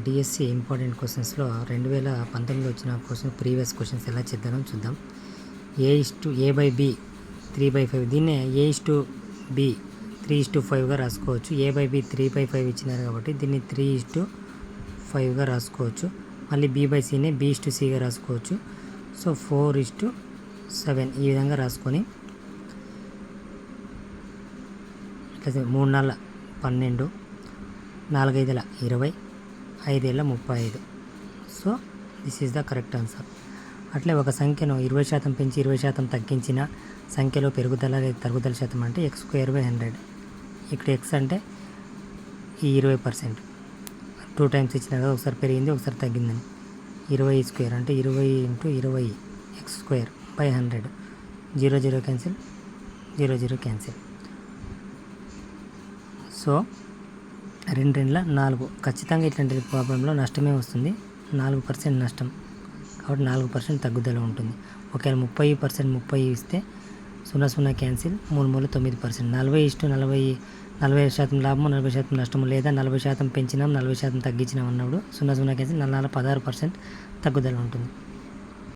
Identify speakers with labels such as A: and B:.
A: DSC important క్వశ్చన్స్లో 2019 వచ్చిన previous questions ఎలా చేద్దామో చూద్దాం. A/B 3/5 దీన్నే A/B 3:5గా రాసుకోవచ్చు. A/B 3/5 ఇచ్చినారు కాబట్టి దీన్ని 3:5గా రాసుకోవచ్చు. మళ్ళీ B/Cని B/Cగా రాసుకోవచ్చు. సో 4:7 ఈ విధంగా రాసుకొని ఇట్లా 3 4 12, 4 5 20, 5 35. So this is the correct answer. అట్లే ఒక సంఖ్యను 20% పెంచి 20% తగ్గించిన సంఖ్యలో పెరుగుదల లేదా తరుగుదల శాతం అంటే x²/100. ఇక్కడ x అంటే ఈ 20%. 2 టైమ్స్ ఇచ్చిన కదా, ఒకసారి పెరిగింది ఒకసారి తగ్గిందని. 20² అంటే 20 × 20 x²/100. 0 0 cancel, 0 0 cancel. సో 2 2 4. ఖచ్చితంగా ఇట్లాంటి ప్రాబ్లంలో నష్టమే వస్తుంది. 4% నష్టం కాబట్టి 4% తగ్గుదల ఉంటుంది. ఒకవేళ 30% 30 ఇస్తే 0 0 క్యాన్సిల్, 3 3 9%. 40:40 40% లాభము 40% నష్టము, లేదా 40% పెంచినాం 40% తగ్గించినాం అన్నప్పుడు 0 0 క్యాన్సిల్ 4 16% తగ్గుదల ఉంటుంది.